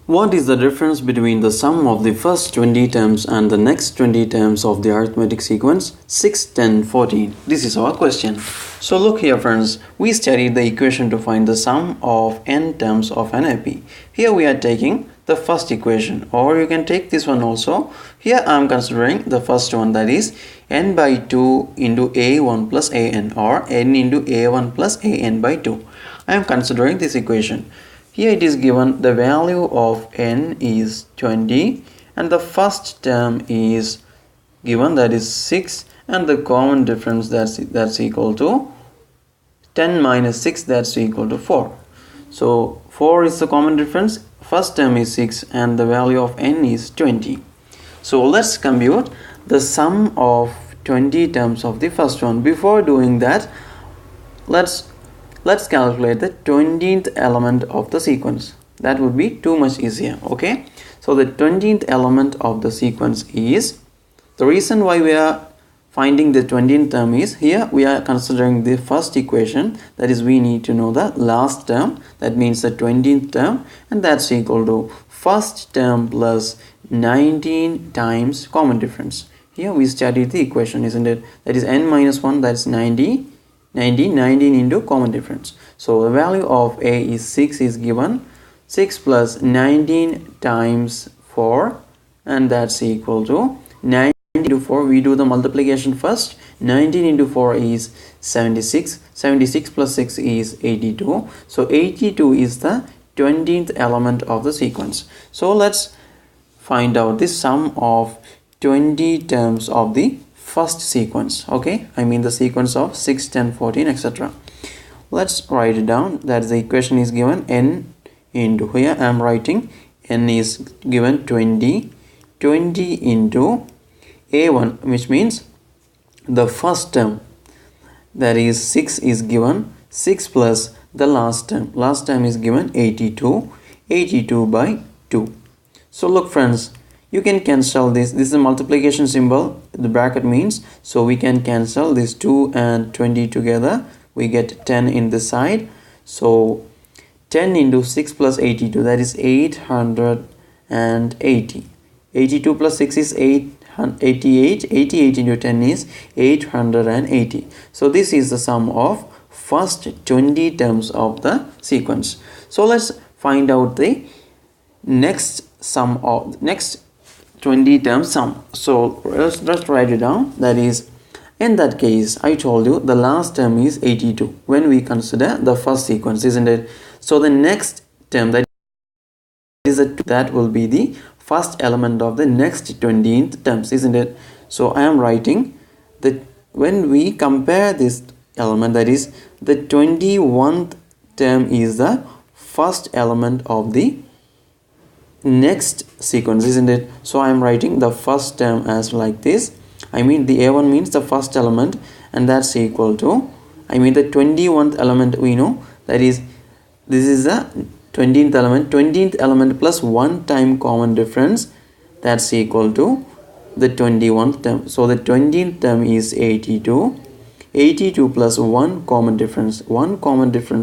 What is the difference between the sum of the first 20 terms and the next 20 terms of the arithmetic sequence 6, 10, 14? This is our question. So look here friends, we studied the equation to find the sum of n terms of an AP. Here we are taking the first equation, or you can take this one also. Here I am considering the first one, that is n by 2 into a1 plus an, or n into a1 plus an by 2. I am considering this equation. Here it is given the value of n is 20 and the first term is given, that is 6, and the common difference that's equal to 10 minus 6, that's equal to 4. So 4 is the common difference, first term is 6 and the value of n is 20. So let's compute the sum of 20 terms of the first one. Before doing that, let's calculate the 20th element of the sequence. That would be too much easier. Okay, so the 20th element of the sequence is, the reason why we are finding the 20th term is, here we are considering the first equation, that is we need to know the last term, that means the 20th term, and that's equal to first term plus 19 times common difference. Here we studied the equation, isn't it? That is n minus 1, that's 19 into common difference. So the value of a is 6 is given, 6 plus 19 times 4, and that's equal to 19 into 4. We do the multiplication first. 19 into 4 is 76. 76 plus 6 is 82. So 82 is the 20th element of the sequence. So let's find out the sum of 20 terms of the first sequence. Okay, I mean the sequence of 6, 10, 14, etc. Let's write it down. That the equation is given n into, here I am writing n is given 20 into a1, which means the first term, that is 6 is given, 6 plus the last term is given 82 by 2. So look friends, you can cancel this is a multiplication symbol, the bracket means, so we can cancel this 2 and 20 together, we get 10 in the side. So 10 into 6 plus 82, that is 880. 82 plus 6 is 88. 88 into 10 is 880. So this is the sum of first 20 terms of the sequence. So let's find out the next 20 term sum. So let's write it down. That is, in that case, I told you the last term is 82 when we consider the first sequence, isn't it? So the next term, that will be the first element of the next 20th terms, isn't it? So I am writing that when we compare this element, that is the 21st term is the first element of the next sequence, isn't it? So I am writing the first term as like this. I mean the a1 means the first element, and that's equal to, I mean the 21st element, we know that is, this is the 20th element plus 1 time common difference, that's equal to the 21st term. So the 20th term is 82 plus 1 common difference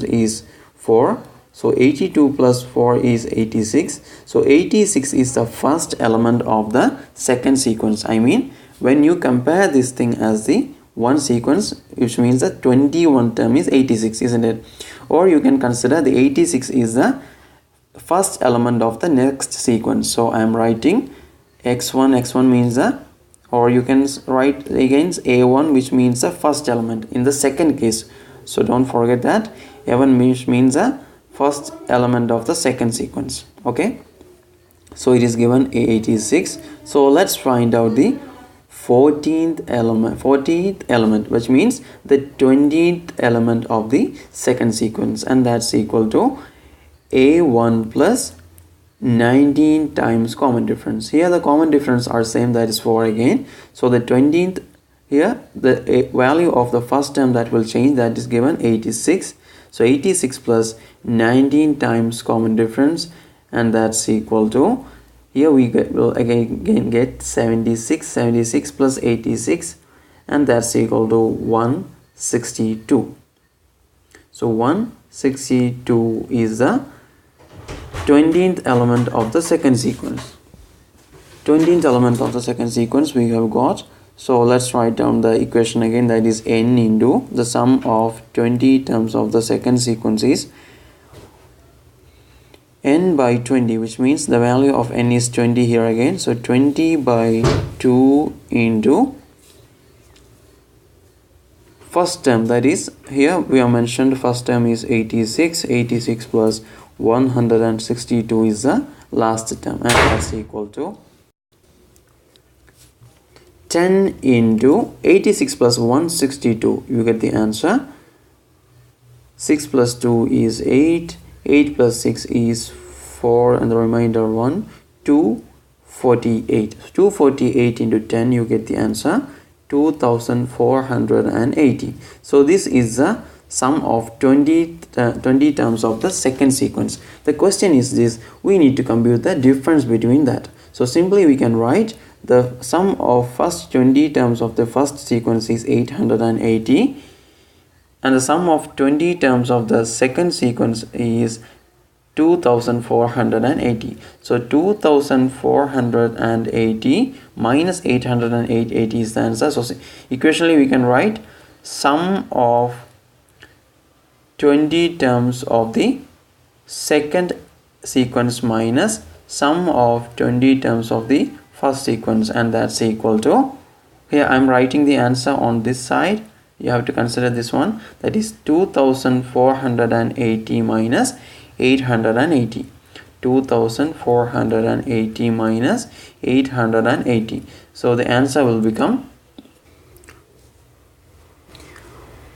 is 4. So 82 plus 4 is 86. So 86 is the first element of the second sequence. I mean when you compare this thing as the one sequence, which means the 21 term is 86, isn't it? Or you can consider the 86 is the first element of the next sequence. So I am writing x1 means the, or you can write against a1, which means the first element in the second case. So don't forget that a1 means the first element of the second sequence. Okay, so it is given 86. So let's find out the 14th element, which means the 20th element of the second sequence, and that's equal to a1 plus 19 times common difference. Here the common difference are same, that is 4 again. So the 20th, here the value of the first term that will change, that is given 86. So 86 plus 19 times common difference, and that's equal to, here we will again get 76 plus 86, and that's equal to 162. So 162 is the 20th element of the second sequence. 20th element of the second sequence we have got. So let's write down the equation again, that is n into the sum of 20 terms of the second sequence is n by 20, which means the value of n is 20 here again. So 20 by 2 into first term, that is here we have mentioned first term is 86. 86 plus 162 is the last term, and that's equal to 10 into 86 plus 162. You get the answer. 6 plus 2 is 8. 8 plus 6 is 4, and the remainder 1. 248. 248 into 10, you get the answer. 2480. So this is the sum of 20 terms of the second sequence. The question is this: we need to compute the difference between that. So simply we can write the sum of first 20 terms of the first sequence is 880, and the sum of 20 terms of the second sequence is 2480. So 2480 minus 880 is the answer. So equationally we can write sum of 20 terms of the second sequence minus sum of 20 terms of the first sequence, and that's equal to, here I'm writing the answer on this side. You have to consider this one, that is 2480 minus 880. 2480 minus 880. So the answer will become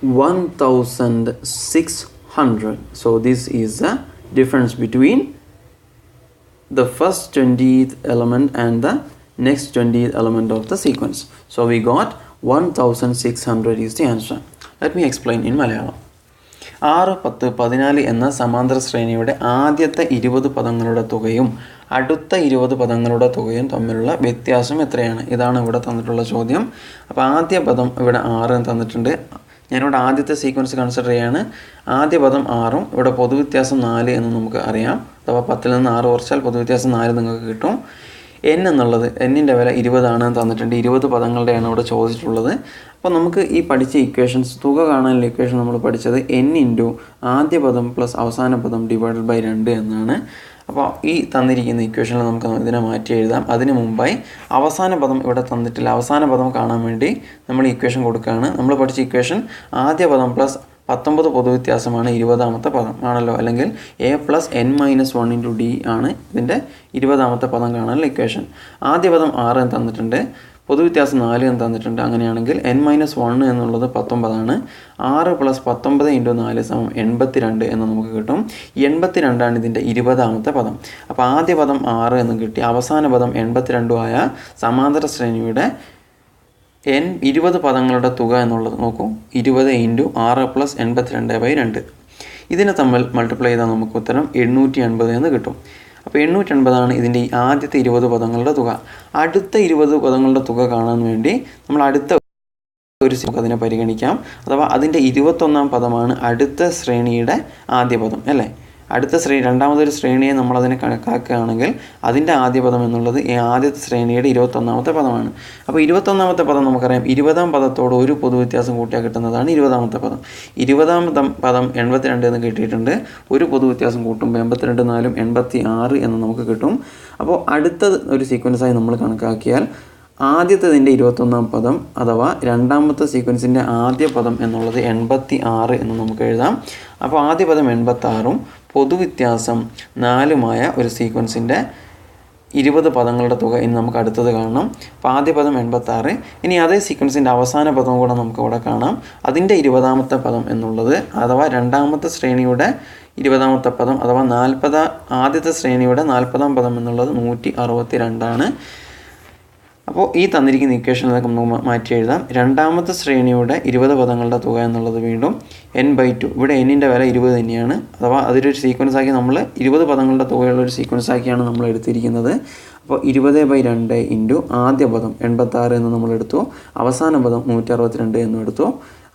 1600. So this is the difference between the first 20th element and the next 20th element of the sequence. So we got 1600 is the answer. Let me explain in Malayalam. 6, 10, 14 എന്ന സമാന്തര ശ്രേണിയുടെ ആദ്യത്തെ 20 പദങ്ങളുടെ തുകയും അടുത്ത 20 പദങ്ങളുടെ തുകയും തമ്മിലുള്ള വ്യത്യാസം എത്രയാണ്? ഇതാണ് ഇവിടെ തന്നിട്ടുള്ള ചോദ്യം. അപ്പോൾ ആദ്യ പദം ഇവിടെ 6 എന്ന് തന്നിട്ടുണ്ട്. ഞാനിവിടെ ആദ്യത്തെ സീക്വൻസ് കൺസിഡർ ചെയ്യാണ്. ആദ്യ പദം 6ഉം ഇവിടെ പൊതുവ്യത്യാസം 4 എന്ന് നമുക്ക് അറിയാം. അഥവാ 10ൽ നിന്ന് 6 കുറച്ചാൽ പൊതുവ്യത്യാസം 4 നിങ്ങൾക്ക് കിട്ടും. n എന്നുള്ളത് n-ൻ്റെ വില 20 ആണ് തന്നിട്ടുണ്ട്. 20 പദങ്ങളുടെയാണ് ഇവിടെ ചോദിച്ചിട്ടുള്ളത്. അപ്പോൾ നമുക്ക് ഈ പഠിച്ച ഇക്വേഷൻസ്, തുക കാണാനുള്ള ഇക്വേഷൻ നമ്മൾ പഠിച്ചത് n ഇൻറ്റു ആദ്യ പദം പ്ലസ് അവസാന പദം ഡിവൈഡഡ് ബൈ 2 എന്നാണ്. അപ്പോൾ ഈ തന്നിരിക്കുന്ന ഇക്വേഷനിൽ നമുക്ക് ഇതിനെ മാറ്റി എഴുതാം. അതിന് മുമ്പായി അവസാന പദം ഇവിടെ തന്നിട്ടില്ല. അവസാന പദം കാണാൻ വേണ്ടി നമ്മൾ ഇക്വേഷൻ കൊടുക്കുകയാണ്. നമ്മൾ പഠിച്ച ഇക്വേഷൻ ആദ്യ പദം പ്ലസ് 19 പൊതുവ്യത്യാസമാണ് 20ാമത്തെ പദം ആണല്ലോ, അല്ലെങ്കിൽ a plus n minus 1 into d ആണ് ഇതിൻ്റെ 20ാമത്തെ പദം കാണാനുള്ള ഇക്വേഷൻ. ആദ്യ പദം 6 എന്ന് തന്നിട്ടുണ്ട്, പൊതുവ്യത്യാസം 4 എന്ന് തന്നിട്ടുണ്ട്. അങ്ങനെയാണെങ്കിൽ n മൈനസ് 1 എന്നുള്ളത് 19 ആണ്. 6 പ്ലസ് 19 ഇൻറ്റു 4 സമം 82 എന്ന് നമുക്ക് കിട്ടും. 82 ആണ് ഇതിൻ്റെ 20ാമത്തെ പദം. അപ്പോൾ ആദ്യ പദം 6 എന്ന് കിട്ടി, അവസാന പദം 82 ആയ സമാന്തര ശ്രേണിയുടെ 20 പദങ്ങളുടെ തുക എന്നുള്ളത് നോക്കൂ, 20 ഇൻറ്റു 6 പ്ലസ് 82/2. ഇതിനെ തമ്മിൽ മൾട്ടിപ്ലൈ ചെയ്താൽ നമുക്ക് ഉത്തരം 880 എന്ന് കിട്ടും. അപ്പോൾ 880 ആണ് ഇതിൻ്റെ ആദ്യത്തെ 20 പദങ്ങളുടെ തുക. അടുത്ത 20 പദങ്ങളുടെ തുക കാണാൻ വേണ്ടി നമ്മൾ അടുത്ത ഒരു അതിനെ പരിഗണിക്കാം. അഥവാ അതിൻ്റെ 21ാം പദമാണ് അടുത്ത ശ്രേണിയുടെ ആദ്യ പദം അല്ലേ. അടുത്ത രണ്ടാമതൊരു ശ്രേണിയെ നമ്മളതിനെ കണക്കാക്കുകയാണെങ്കിൽ അതിൻ്റെ ആദ്യ പദം എന്നുള്ളത് ഈ ആദ്യത്തെ ശ്രേണിയുടെ 21ാമത്തെ പദമാണ്. അപ്പോൾ 21ാമത്തെ പദം നമുക്കറിയാം 20ാം പദത്തോട് ഒരു പൊതുവ്യത്യാസം കൂട്ടിയാൽ കിട്ടുന്നതാണ് 20ാമത്തെ പദം. 20ാമത്തെ പദം 82 എന്ന് കിട്ടിയിട്ടുണ്ട്. ഒരു പൊതുവ്യത്യാസം കൂട്ടുമ്പോൾ 82 4 86 എന്ന് നമുക്ക് കിട്ടും. അപ്പോൾ അടുത്ത ഒരു സീക്വൻസായി നമ്മൾ കണക്കാക്കിയാൽ ആദ്യത്തതിൻ്റെ 21ാം പദം അഥവാ രണ്ടാമത്തെ സീക്വൻസിൻ്റെ ആദ്യ പദം എന്നുള്ളത് 86 എന്ന് നമുക്ക് എഴുതാം. അപ്പോൾ ആദ്യ പദം 86ഉം പൊതുവ്യത്യാസം 4മായ ഒരു സീക്വൻസിൻ്റെ 20 പദങ്ങളുടെ തുക ഇനി നമുക്ക് അടുത്തത് കാണണം. അപ്പോൾ ആദ്യ പദം 86. ഇനി അതേ സീക്വൻസിൻ്റെ അവസാന പദം കൂടെ നമുക്ക് ഇവിടെ കാണാം. അതിൻ്റെ 20ാമത്തെ പദം എന്നുള്ളത് അഥവാ രണ്ടാമത്തെ ശ്രേണിയുടെ 20ാമത്തെ പദം അഥവാ ആദ്യത്തെ ശ്രേണിയുടെ 40ാം പദം എന്നുള്ളത് 162 ആണ്. അപ്പോൾ ഈ തന്നിരിക്കുന്ന ഇക്വേഷനിലേക്ക് നമുക്ക് മാറ്റി എഴുതാം. രണ്ടാമത്തെ ശ്രേണിയുടെ 20 പദങ്ങളുടെ തുക എന്നുള്ളത് വീണ്ടും n/2. ഇവിടെ n-ൻ്റെ വില 20 തന്നെയാണ്. അഥവാ അതൊരു സീക്വൻസ് ആക്കി നമ്മൾ 20 പദങ്ങളുടെ തുകയുള്ള ഒരു സീക്വൻസ് ആക്കിയാണ് നമ്മൾ എടുത്തിരിക്കുന്നത്. അപ്പോൾ 20/2 ഇൻറ്റു ആദ്യ പദം 86 എന്ന് നമ്മൾ എടുത്തു, അവസാന പദം 162 എന്നും എടുത്തു.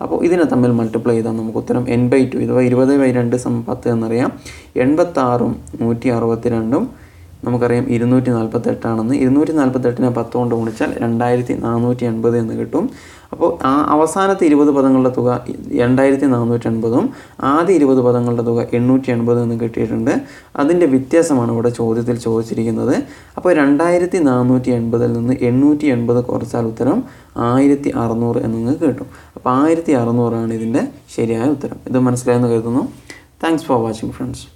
അപ്പോൾ ഇതിനെ തമ്മിൽ മൾട്ടിപ്ലൈ ചെയ്താൽ നമുക്ക് ഉത്തരം n/2 ഇഥവാ 20/2 10 എന്നറിയാം. 86ഉം 162ഉം നമുക്കറിയാം 248 ആണെന്ന്. 248നെ 10 കൊണ്ട് ഗുണിച്ചാൽ 2480 എന്ന് കിട്ടും. അപ്പോൾ ആ അവസാനത്തെ 20 പദങ്ങളുടെ തുക 2480ഉം ആദ്യ 20 പദങ്ങളുടെ തുക 880 എന്ന് കിട്ടിയിട്ടുണ്ട്. അതിൻ്റെ വ്യത്യാസമാണ് ഇവിടെ ചോദ്യത്തിൽ ചോദിച്ചിരിക്കുന്നത്. അപ്പോൾ 2480ൽ നിന്ന് 880 കുറച്ചാൽ ഉത്തരം 1600 എന്ന് കിട്ടും. അപ്പോൾ 1600 ആണ് ഇതിൻ്റെ ശരിയായ ഉത്തരം. ഇത് മനസ്സിലായെന്ന് കരുതുന്നു. Thanks for watching friends.